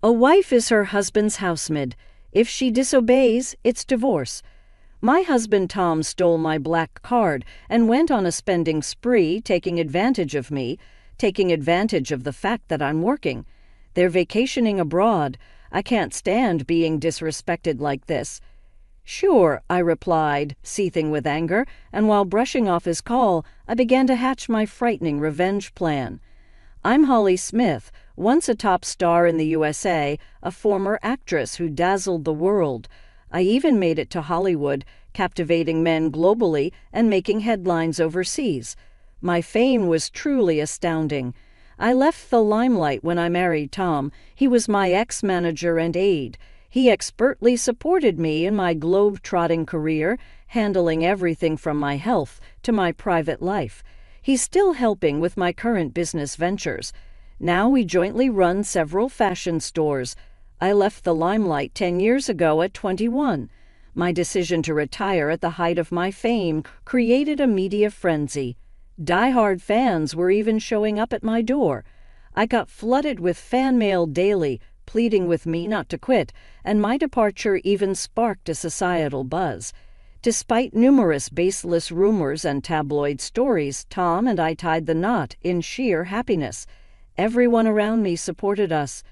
A wife is her husband's housemaid. If she disobeys, it's divorce. My husband Tom stole my black card and went on a spending spree, taking advantage of me, taking advantage of the fact that I'm working. They're vacationing abroad. I can't stand being disrespected like this. Sure, I replied, seething with anger, and while brushing off his call, I began to hatch my frightening revenge plan. I'm Holly Smith, once a top star in the USA, a former actress who dazzled the world. I even made it to Hollywood, captivating men globally and making headlines overseas. My fame was truly astounding. I left the limelight when I married Tom. He was my ex-manager and aide. He expertly supported me in my globe-trotting career, handling everything from my health to my private life. He's still helping with my current business ventures. Now we jointly run several fashion stores. I left the limelight 10 years ago at 21. My decision to retire at the height of my fame created a media frenzy. Die-hard fans were even showing up at my door. I got flooded with fan mail daily, pleading with me not to quit, and my departure even sparked a societal buzz. Despite numerous baseless rumors and tabloid stories, Tom and I tied the knot in sheer happiness. Everyone around me supported us.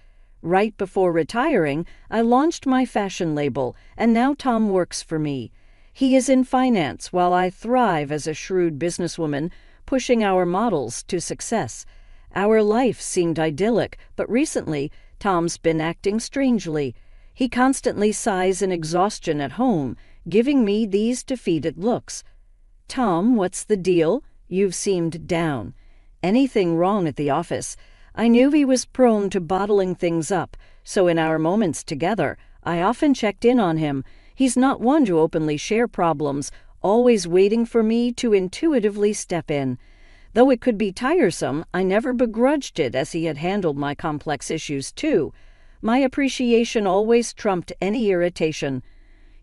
Right before retiring, I launched my fashion label, and now Tom works for me. He is in finance while I thrive as a shrewd businesswoman, pushing our models to success. Our life seemed idyllic, but recently, Tom's been acting strangely. He constantly sighs in exhaustion at home, giving me these defeated looks. Tom, what's the deal? You've seemed down. Anything wrong at the office? I knew he was prone to bottling things up, so in our moments together, I often checked in on him. He's not one to openly share problems, always waiting for me to intuitively step in. Though it could be tiresome, I never begrudged it as he had handled my complex issues too. My appreciation always trumped any irritation.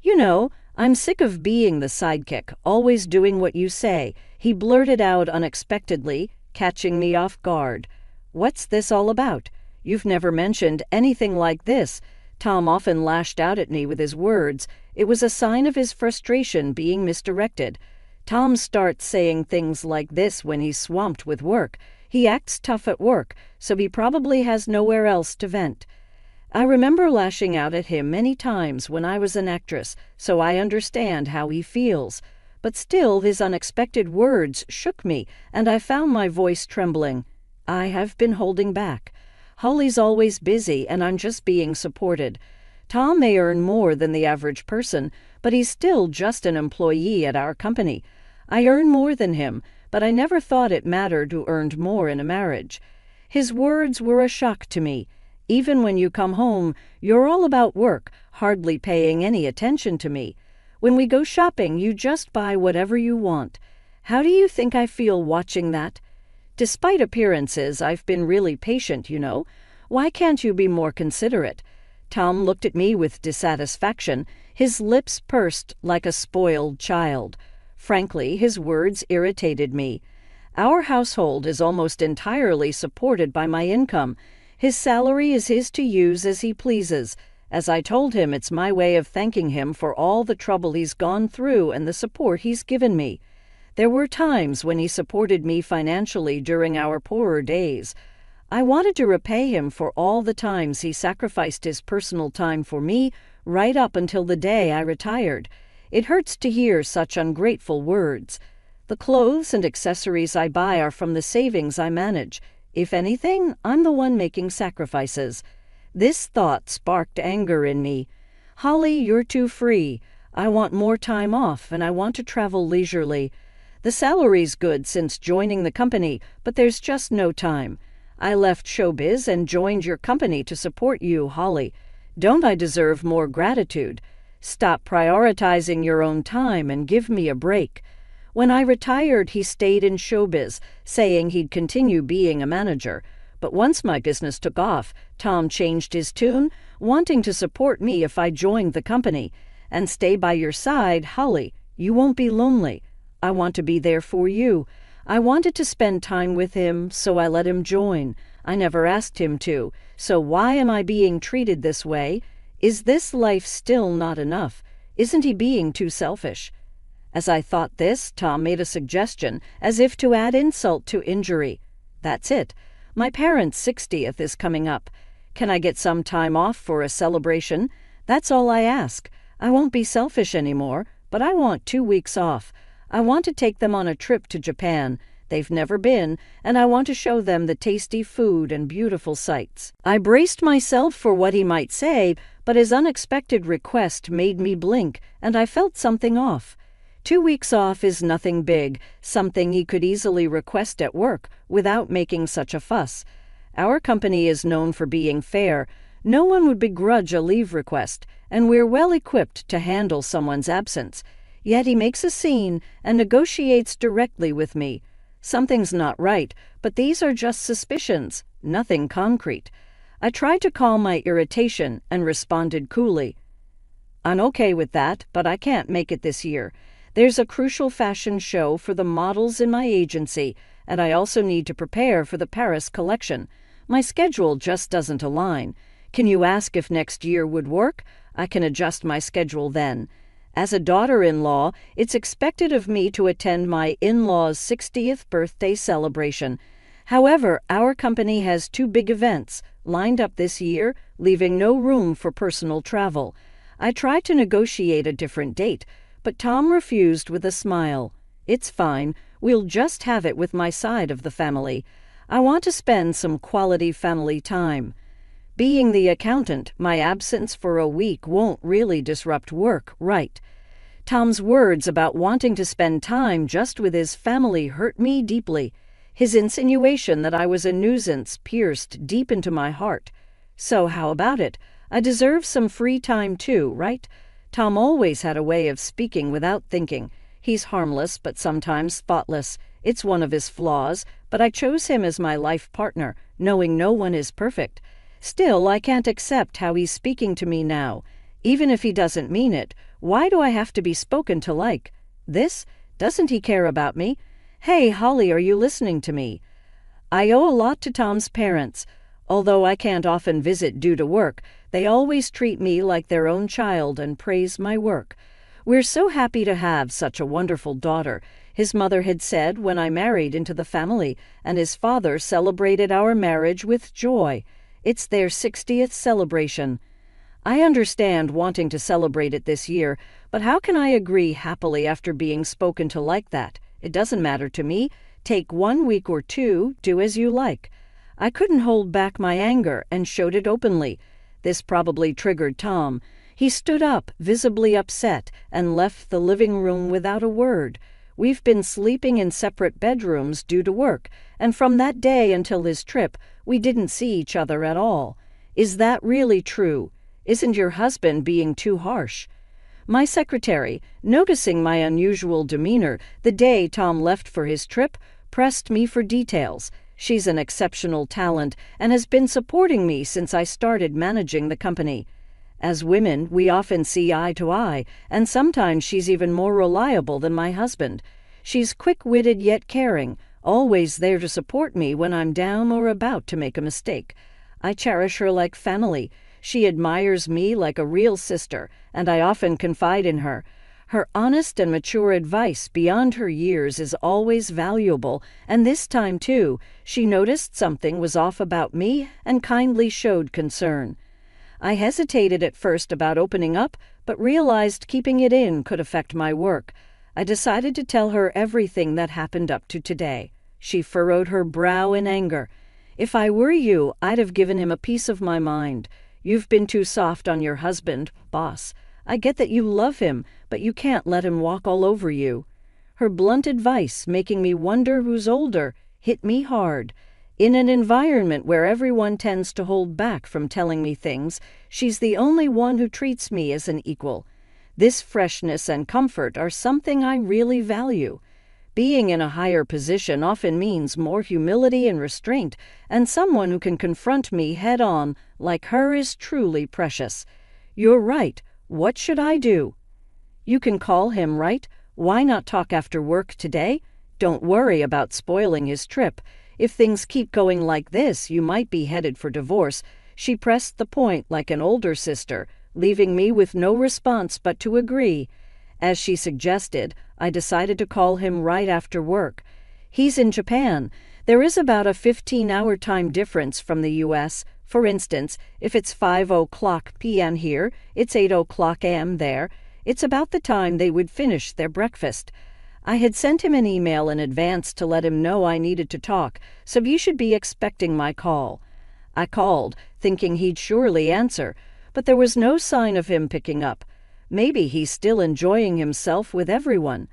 You know, I'm sick of being the sidekick, always doing what you say, he blurted out unexpectedly, catching me off guard. What's this all about? You've never mentioned anything like this. Tom often lashed out at me with his words. It was a sign of his frustration being misdirected. Tom starts saying things like this when he's swamped with work. He acts tough at work, so he probably has nowhere else to vent. I remember lashing out at him many times when I was an actress, so I understand how he feels. But still, his unexpected words shook me, and I found my voice trembling. I have been holding back. Holly's always busy, and I'm just being supported. Tom may earn more than the average person, but he's still just an employee at our company. I earn more than him, but I never thought it mattered who earned more in a marriage. His words were a shock to me. Even when you come home, you're all about work, hardly paying any attention to me. When we go shopping, you just buy whatever you want. How do you think I feel watching that? Despite appearances, I've been really patient, you know. Why can't you be more considerate? Tom looked at me with dissatisfaction, his lips pursed like a spoiled child. Frankly, his words irritated me. Our household is almost entirely supported by my income. His salary is his to use as he pleases. As I told him, it's my way of thanking him for all the trouble he's gone through and the support he's given me. There were times when he supported me financially during our poorer days. I wanted to repay him for all the times he sacrificed his personal time for me, right up until the day I retired. It hurts to hear such ungrateful words. The clothes and accessories I buy are from the savings I manage. If anything, I'm the one making sacrifices. This thought sparked anger in me. Holly, you're too free. I want more time off, and I want to travel leisurely. The salary's good since joining the company, but there's just no time. I left showbiz and joined your company to support you, Holly. Don't I deserve more gratitude? Stop prioritizing your own time and give me a break. When I retired, he stayed in showbiz, saying he'd continue being a manager. But once my business took off, Tom changed his tune, wanting to support me if I joined the company. And stay by your side, Holly. You won't be lonely. I want to be there for you. I wanted to spend time with him, so I let him join. I never asked him to, so why am I being treated this way? Is this life still not enough? Isn't he being too selfish? As I thought this, Tom made a suggestion, as if to add insult to injury. That's it. My parents' 60th is coming up. Can I get some time off for a celebration? That's all I ask. I won't be selfish anymore, but I want 2 weeks off. I want to take them on a trip to Japan. They've never been, and I want to show them the tasty food and beautiful sights. I braced myself for what he might say, but his unexpected request made me blink, and I felt something off. 2 weeks off is nothing big, something he could easily request at work without making such a fuss. Our company is known for being fair. No one would begrudge a leave request, and we're well equipped to handle someone's absence. Yet he makes a scene and negotiates directly with me. Something's not right, but these are just suspicions, nothing concrete. I tried to calm my irritation and responded coolly. I'm okay with that, but I can't make it this year. There's a crucial fashion show for the models in my agency, and I also need to prepare for the Paris collection. My schedule just doesn't align. Can you ask if next year would work? I can adjust my schedule then. As a daughter-in-law, it's expected of me to attend my in-law's 60th birthday celebration. However, our company has 2 big events lined up this year, leaving no room for personal travel. I tried to negotiate a different date, but Tom refused with a smile. It's fine. We'll just have it with my side of the family. I want to spend some quality family time. Being the accountant, my absence for a week won't really disrupt work, right? Tom's words about wanting to spend time just with his family hurt me deeply. His insinuation that I was a nuisance pierced deep into my heart. So how about it? I deserve some free time too, right? Tom always had a way of speaking without thinking. He's harmless, but sometimes thoughtless. It's one of his flaws, but I chose him as my life partner, knowing no one is perfect. Still, I can't accept how he's speaking to me now. Even if he doesn't mean it, why do I have to be spoken to like this? Doesn't he care about me? Hey, Holly, are you listening to me? I owe a lot to Tom's parents. Although I can't often visit due to work, they always treat me like their own child and praise my work. We're so happy to have such a wonderful daughter, his mother had said when I married into the family, and his father celebrated our marriage with joy. It's their 60th celebration. I understand wanting to celebrate it this year, but how can I agree happily after being spoken to like that? It doesn't matter to me. Take 1 week or 2, do as you like. I couldn't hold back my anger and showed it openly. This probably triggered Tom. He stood up, visibly upset, and left the living room without a word. We've been sleeping in separate bedrooms due to work, and from that day until his trip, we didn't see each other at all. Is that really true? Isn't your husband being too harsh? My secretary, noticing my unusual demeanor the day Tom left for his trip, pressed me for details. She's an exceptional talent and has been supporting me since I started managing the company. As women, we often see eye to eye, and sometimes she's even more reliable than my husband. She's quick-witted yet caring, always there to support me when I'm down or about to make a mistake. I cherish her like family. She admires me like a real sister, and I often confide in her. Her honest and mature advice beyond her years is always valuable, and this time, too, she noticed something was off about me and kindly showed concern. I hesitated at first about opening up, but realized keeping it in could affect my work. I decided to tell her everything that happened up to today. She furrowed her brow in anger. If I were you, I'd have given him a piece of my mind. You've been too soft on your husband, boss. I get that you love him, but you can't let him walk all over you. Her blunt advice, making me wonder who's older, hit me hard. In an environment where everyone tends to hold back from telling me things, she's the only one who treats me as an equal. This freshness and comfort are something I really value. Being in a higher position often means more humility and restraint, and someone who can confront me head-on like her is truly precious. You're right. What should I do? You can call him, right? Why not talk after work today? Don't worry about spoiling his trip. If things keep going like this, you might be headed for divorce." She pressed the point like an older sister, leaving me with no response but to agree. As she suggested, I decided to call him right after work. He's in Japan. There is about a 15-hour time difference from the U.S. For instance, if it's 5:00 p.m. here, it's 8:00 a.m. there. It's about the time they would finish their breakfast. I had sent him an email in advance to let him know I needed to talk, so he should be expecting my call. I called, thinking he'd surely answer, but there was no sign of him picking up. Maybe he's still enjoying himself with everyone.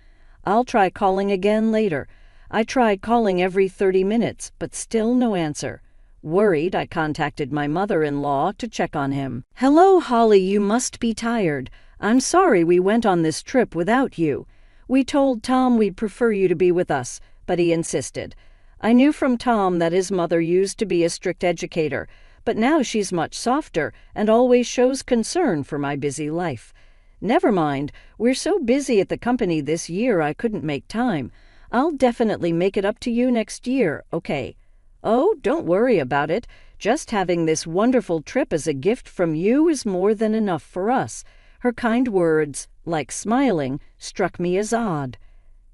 I'll try calling again later. I tried calling every 30 minutes, but still no answer. Worried, I contacted my mother-in-law to check on him. "Hello, Holly, you must be tired. I'm sorry we went on this trip without you. We told Tom we'd prefer you to be with us, but he insisted. I knew from Tom that his mother used to be a strict educator, but now she's much softer and always shows concern for my busy life. Never mind, we're so busy at the company this year I couldn't make time. I'll definitely make it up to you next year, okay? Oh, don't worry about it. Just having this wonderful trip as a gift from you is more than enough for us." Her kind words, like smiling, struck me as odd.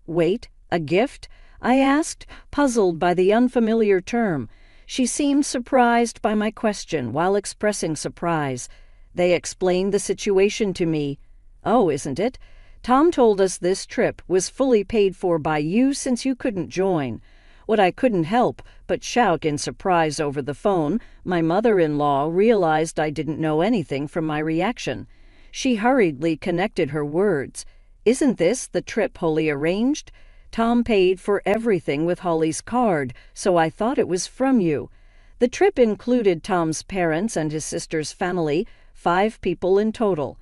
"Wait, a gift?" I asked, puzzled by the unfamiliar term. She seemed surprised by my question while expressing surprise. They explained the situation to me. "Oh, isn't it? Tom told us this trip was fully paid for by you since you couldn't join." What I couldn't help but shout in surprise over the phone, my mother-in-law realized I didn't know anything from my reaction. She hurriedly connected her words. "Isn't this the trip Holly arranged? Tom paid for everything with Holly's card, so I thought it was from you." The trip included Tom's parents and his sister's family, 5 people in total.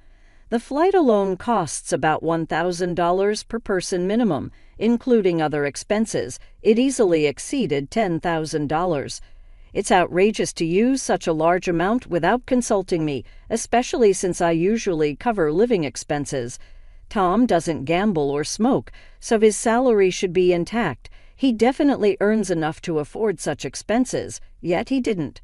The flight alone costs about $1,000 per person minimum, including other expenses. It easily exceeded $10,000. It's outrageous to use such a large amount without consulting me, especially since I usually cover living expenses. Tom doesn't gamble or smoke, so his salary should be intact. He definitely earns enough to afford such expenses, yet he didn't.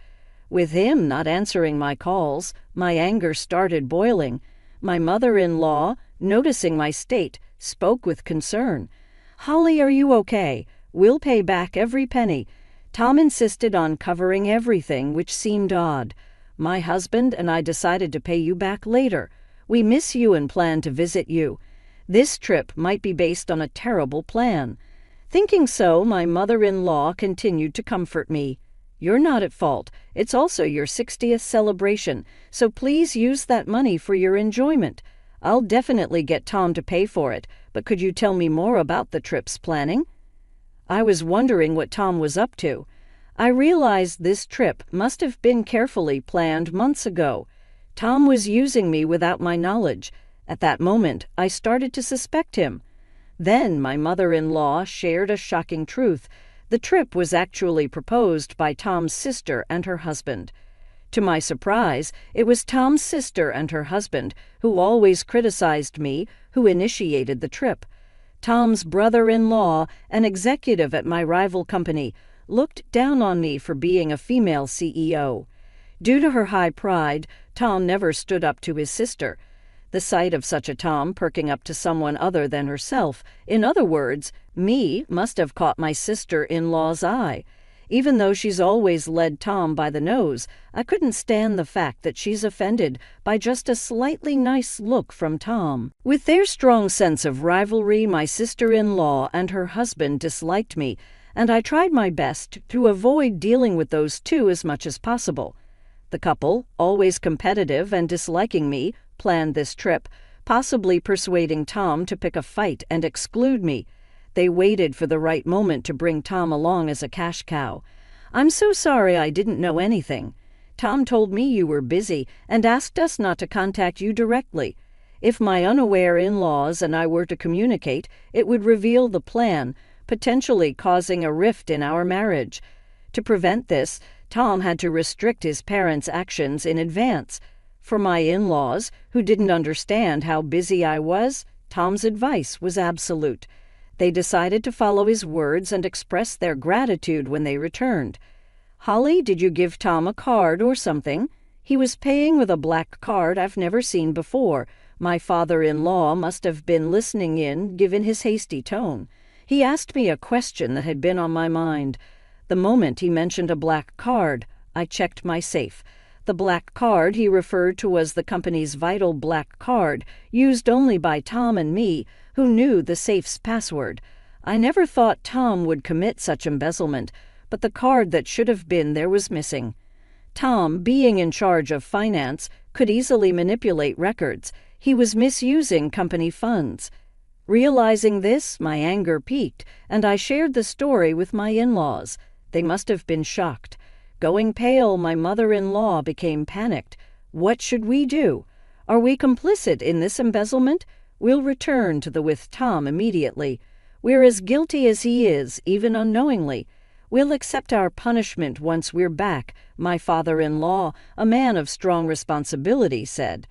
With him not answering my calls, my anger started boiling. My mother-in-law, noticing my state, spoke with concern. "Holly, are you okay? We'll pay back every penny." Tom insisted on covering everything, which seemed odd. "My husband and I decided to pay you back later. We miss you and plan to visit you. This trip might be based on a terrible plan." Thinking so, my mother-in-law continued to comfort me. "You're not at fault. It's also your 60th celebration, so please use that money for your enjoyment. I'll definitely get Tom to pay for it, but could you tell me more about the trip's planning?" I was wondering what Tom was up to. I realized this trip must have been carefully planned months ago. Tom was using me without my knowledge. At that moment, I started to suspect him. Then my mother-in-law shared a shocking truth. The trip was actually proposed by Tom's sister and her husband. To my surprise, it was Tom's sister and her husband, who always criticized me, who initiated the trip. Tom's brother-in-law, an executive at my rival company, looked down on me for being a female CEO. Due to her high pride, Tom never stood up to his sister. The sight of such a Tom perking up to someone other than herself, in other words, me, must have caught my sister-in-law's eye. Even though she's always led Tom by the nose, I couldn't stand the fact that she's offended by just a slightly nice look from Tom. With their strong sense of rivalry, my sister-in-law and her husband disliked me, and I tried my best to avoid dealing with those two as much as possible. The couple, always competitive and disliking me, planned this trip, possibly persuading Tom to pick a fight and exclude me. They waited for the right moment to bring Tom along as a cash cow. "I'm so sorry I didn't know anything. Tom told me you were busy and asked us not to contact you directly. If my unaware in-laws and I were to communicate, it would reveal the plan, potentially causing a rift in our marriage. To prevent this, Tom had to restrict his parents' actions in advance. For my in-laws, who didn't understand how busy I was, Tom's advice was absolute. They decided to follow his words and express their gratitude when they returned. "Holly, did you give Tom a card or something? He was paying with a black card I've never seen before. My father-in-law must have been listening in, given his hasty tone. He asked me a question that had been on my mind. The moment he mentioned a black card, I checked my safe. The black card he referred to was the company's vital black card, used only by Tom and me, who knew the safe's password. I never thought Tom would commit such embezzlement, but the card that should have been there was missing. Tom, being in charge of finance, could easily manipulate records. He was misusing company funds. Realizing this, my anger peaked, and I shared the story with my in-laws. They must have been shocked. Going pale, my mother-in-law became panicked. What should we do? Are we complicit in this embezzlement? We'll return to the with Tom immediately. We're as guilty as he is, even unknowingly. We'll accept our punishment once we're back, my father-in-law, a man of strong responsibility, said.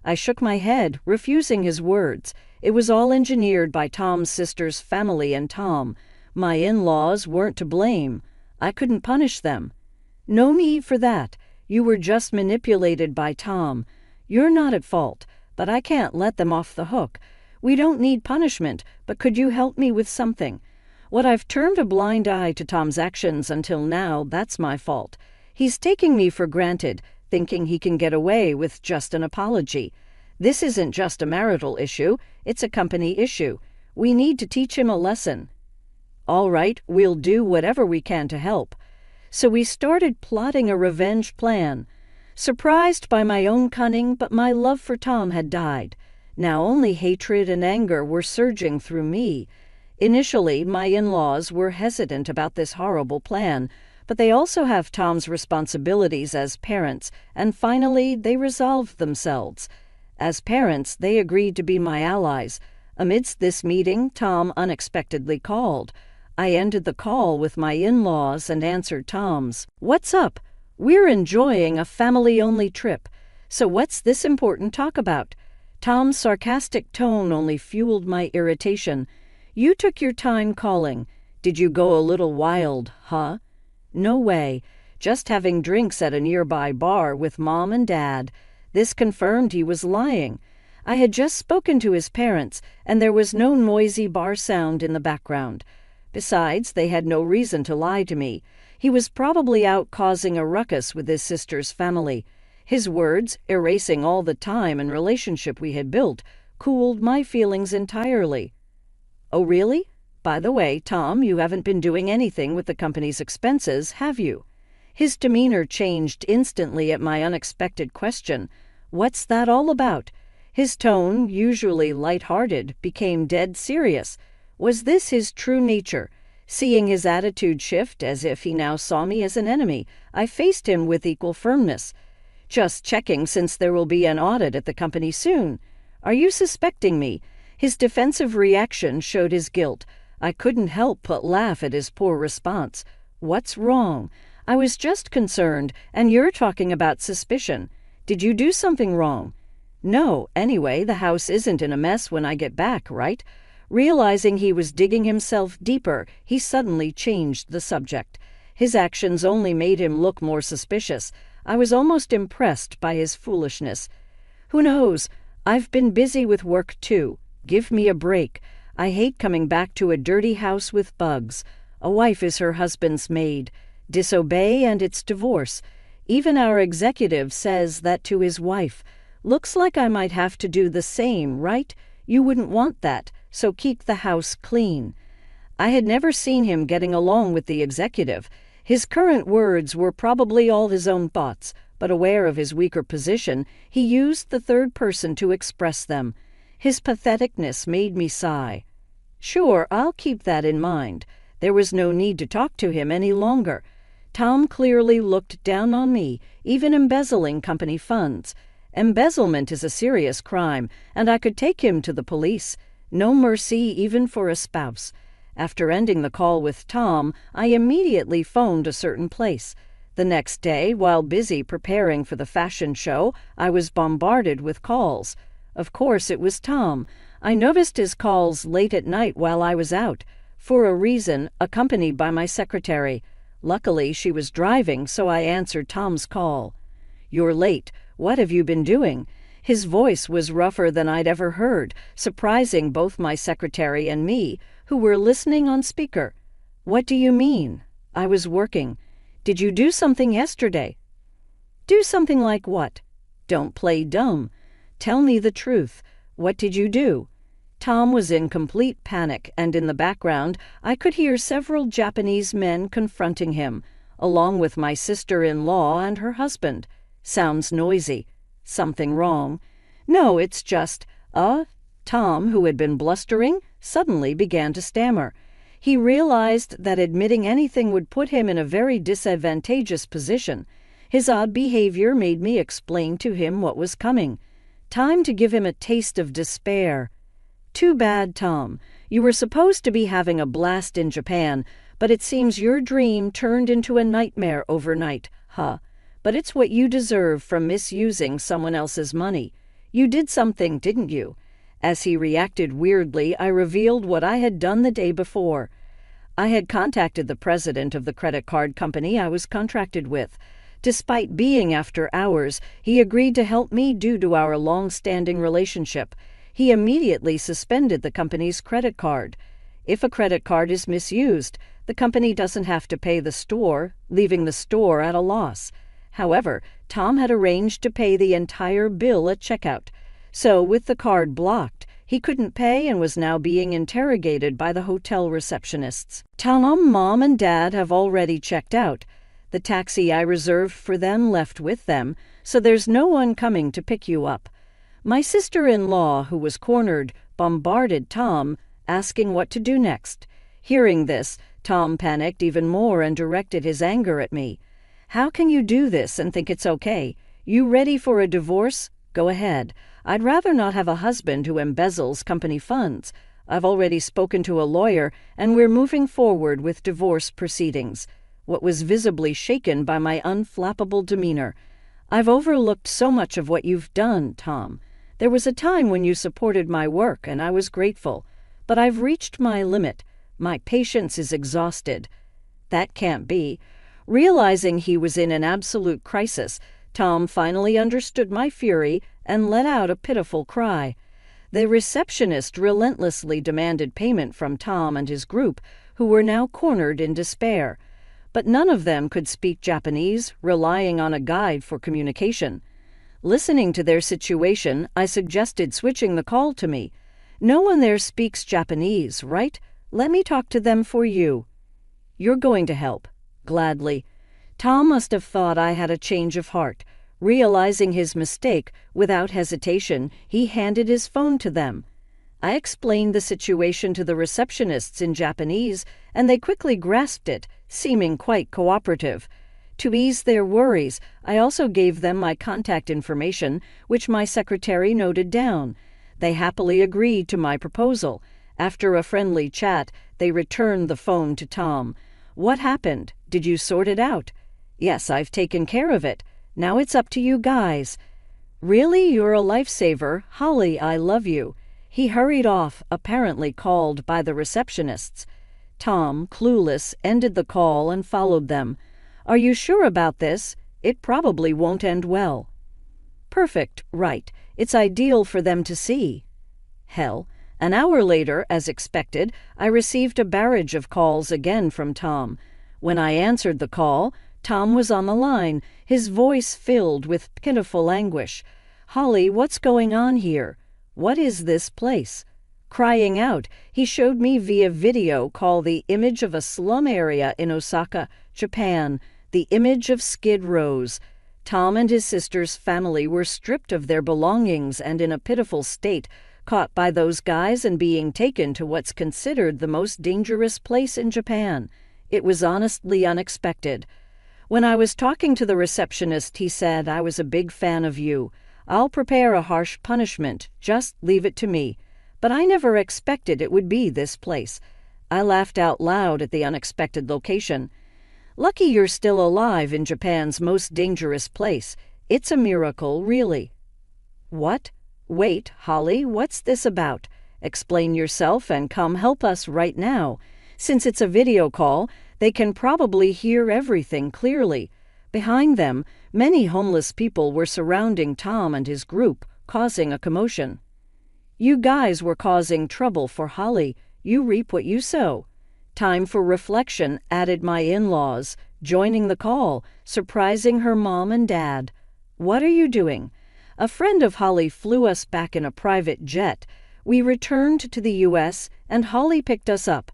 I shook my head, refusing his words. It was all engineered by Tom's sister's family and Tom. My in-laws weren't to blame. I couldn't punish them. No need for that. You were just manipulated by Tom. You're not at fault, but I can't let them off the hook. We don't need punishment, but could you help me with something? What I've turned a blind eye to Tom's actions until now, that's my fault. He's taking me for granted, thinking he can get away with just an apology. This isn't just a marital issue, it's a company issue. We need to teach him a lesson. All right, we'll do whatever we can to help. So we started plotting a revenge plan. Surprised by my own cunning, but my love for Tom had died. Now only hatred and anger were surging through me. Initially, my in-laws were hesitant about this horrible plan, but they also have Tom's responsibilities as parents, and finally they resolved themselves. As parents, they agreed to be my allies. Amidst this meeting, Tom unexpectedly called. I ended the call with my in-laws and answered Tom's. What's up? We're enjoying a family-only trip. So what's this important talk about? Tom's sarcastic tone only fueled my irritation. You took your time calling. Did you go a little wild, huh? No way. Just having drinks at a nearby bar with Mom and Dad. This confirmed he was lying. I had just spoken to his parents, and there was no noisy bar sound in the background. Besides, they had no reason to lie to me. He was probably out causing a ruckus with his sister's family. His words, erasing all the time and relationship we had built, cooled my feelings entirely. Oh, really? By the way, Tom, you haven't been doing anything with the company's expenses, have you? His demeanor changed instantly at my unexpected question. What's that all about? His tone, usually light-hearted, became dead serious. Was this his true nature? Seeing his attitude shift as if he now saw me as an enemy, I faced him with equal firmness. Just checking, since there will be an audit at the company soon. Are you suspecting me? His defensive reaction showed his guilt. I couldn't help but laugh at his poor response. What's wrong? I was just concerned, and you're talking about suspicion. Did you do something wrong? No, anyway, the house isn't in a mess when I get back, right? Realizing he was digging himself deeper, he suddenly changed the subject. His actions only made him look more suspicious. I was almost impressed by his foolishness. Who knows? I've been busy with work too. Give me a break. I hate coming back to a dirty house with bugs. A wife is her husband's maid. Disobey and it's divorce. Even our executive says that to his wife. Looks like I might have to do the same, right? You wouldn't want that, so keep the house clean. I had never seen him getting along with the executive. His current words were probably all his own thoughts, but aware of his weaker position, he used the third person to express them. His patheticness made me sigh. Sure, I'll keep that in mind. There was no need to talk to him any longer. Tom clearly looked down on me, even embezzling company funds. Embezzlement is a serious crime, and I could take him to the police. No mercy even for a spouse. After ending the call with Tom, I immediately phoned a certain place. The next day, while busy preparing for the fashion show, I was bombarded with calls. Of course it was Tom. I noticed his calls late at night while I was out, for a reason, accompanied by my secretary. Luckily, she was driving, so I answered Tom's call. "You're late. What have you been doing?" His voice was rougher than I'd ever heard, surprising both my secretary and me, who were listening on speaker. "What do you mean?" "I was working." "Did you do something yesterday?" "Do something like what?" "Don't play dumb. Tell me the truth. What did you do?" Tom was in complete panic, and in the background I could hear several Japanese men confronting him, along with my sister-in-law and her husband. Sounds noisy. Something wrong? "No, it's just, Tom, who had been blustering, suddenly began to stammer. He realized that admitting anything would put him in a very disadvantageous position. His odd behavior made me explain to him what was coming. Time to give him a taste of despair. "Too bad, Tom. You were supposed to be having a blast in Japan, but it seems your dream turned into a nightmare overnight, huh? But it's what you deserve from misusing someone else's money. You did something, didn't you?" As he reacted weirdly, I revealed what I had done the day before. I had contacted the president of the credit card company I was contracted with. Despite being after hours, he agreed to help me due to our long-standing relationship. He immediately suspended the company's credit card. If a credit card is misused, the company doesn't have to pay the store, leaving the store at a loss. However, Tom had arranged to pay the entire bill at checkout. So, with the card blocked, he couldn't pay and was now being interrogated by the hotel receptionists. "Tom, Mom, and Dad have already checked out. The taxi I reserved for them left with them, so there's no one coming to pick you up." My sister-in-law, who was cornered, bombarded Tom, asking what to do next. Hearing this, Tom panicked even more and directed his anger at me. "How can you do this and think it's okay? You ready for a divorce? Go ahead. I'd rather not have a husband who embezzles company funds. I've already spoken to a lawyer, and we're moving forward with divorce proceedings." What was visibly shaken by my unflappable demeanor. "I've overlooked so much of what you've done, Tom. There was a time when you supported my work, and I was grateful. But I've reached my limit. My patience is exhausted." "That can't be." Realizing he was in an absolute crisis, Tom finally understood my fury and let out a pitiful cry. The receptionist relentlessly demanded payment from Tom and his group, who were now cornered in despair. But none of them could speak Japanese, relying on a guide for communication. Listening to their situation, I suggested switching the call to me. "No one there speaks Japanese, right? Let me talk to them for you." "You're going to help." "Gladly." Tom must have thought I had a change of heart. Realizing his mistake, without hesitation, he handed his phone to them. I explained the situation to the receptionists in Japanese, and they quickly grasped it, seeming quite cooperative. To ease their worries, I also gave them my contact information, which my secretary noted down. They happily agreed to my proposal. After a friendly chat, they returned the phone to Tom. "What happened? Did you sort it out?" "Yes, I've taken care of it. Now it's up to you guys." "Really? You're a lifesaver. Holly, I love you." He hurried off, apparently called by the receptionists. Tom, clueless, ended the call and followed them. "Are you sure about this? It probably won't end well." "Perfect, right. It's ideal for them to see." Hell. An hour later, as expected, I received a barrage of calls again from Tom. When I answered the call, Tom was on the line, his voice filled with pitiful anguish. "Holly, what's going on here? What is this place?" Crying out, he showed me via video call the image of a slum area in Osaka, Japan, the image of Skid Rows. Tom and his sister's family were stripped of their belongings and in a pitiful state, caught by those guys and being taken to what's considered the most dangerous place in Japan. It was honestly unexpected. When I was talking to the receptionist, he said, "I was a big fan of you. I'll prepare a harsh punishment. Just leave it to me." But I never expected it would be this place. I laughed out loud at the unexpected location. "Lucky you're still alive in Japan's most dangerous place. It's a miracle, really." "What? Wait, Holly, what's this about?" Explain yourself and come help us right now. Since it's a video call, they can probably hear everything clearly. Behind them, many homeless people were surrounding Tom and his group, causing a commotion. You guys were causing trouble for Holly. You reap what you sow. Time for reflection, added my in-laws, joining the call, surprising her mom and dad. What are you doing? A friend of Holly flew us back in a private jet. We returned to the U.S. and Holly picked us up.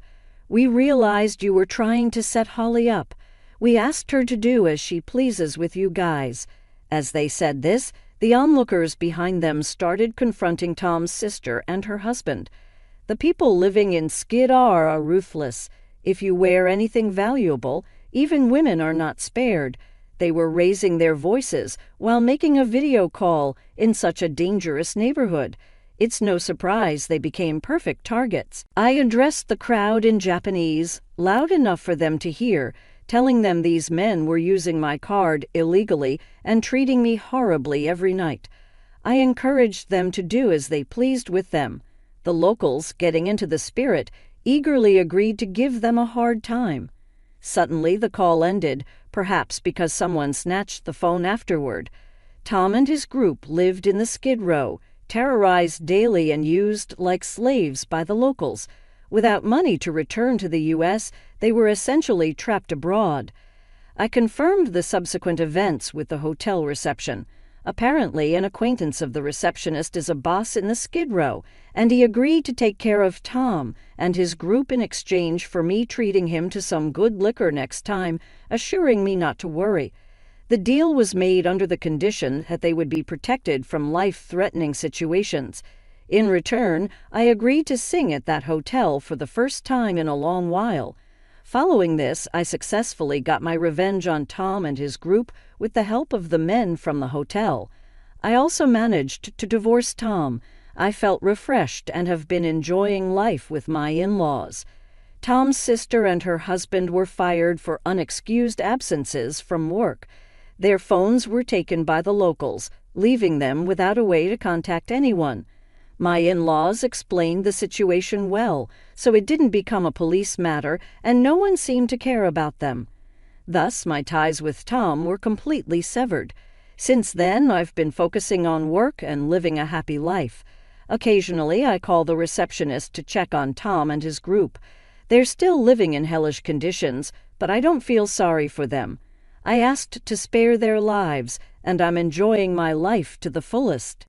We realized you were trying to set Holly up. We asked her to do as she pleases with you guys. As they said this, the onlookers behind them started confronting Tom's sister and her husband. The people living in Skidar are ruthless. If you wear anything valuable, even women are not spared. They were raising their voices while making a video call in such a dangerous neighborhood. It's no surprise they became perfect targets. I addressed the crowd in Japanese, loud enough for them to hear, telling them these men were using my card illegally and treating me horribly every night. I encouraged them to do as they pleased with them. The locals, getting into the spirit, eagerly agreed to give them a hard time. Suddenly the call ended, perhaps because someone snatched the phone afterward. Tom and his group lived in the Skid Row, terrorized daily and used like slaves by the locals. Without money to return to the U.S., they were essentially trapped abroad. I confirmed the subsequent events with the hotel reception. Apparently, an acquaintance of the receptionist is a boss in the Skid Row, and he agreed to take care of Tom and his group in exchange for me treating him to some good liquor next time, assuring me not to worry. The deal was made under the condition that they would be protected from life-threatening situations. In return, I agreed to sing at that hotel for the first time in a long while. Following this, I successfully got my revenge on Tom and his group with the help of the men from the hotel. I also managed to divorce Tom. I felt refreshed and have been enjoying life with my in-laws. Tom's sister and her husband were fired for unexcused absences from work. Their phones were taken by the locals, leaving them without a way to contact anyone. My in-laws explained the situation well, so it didn't become a police matter, and no one seemed to care about them. Thus, my ties with Tom were completely severed. Since then, I've been focusing on work and living a happy life. Occasionally, I call the receptionist to check on Tom and his group. They're still living in hellish conditions, but I don't feel sorry for them. I asked to spare their lives, and I'm enjoying my life to the fullest.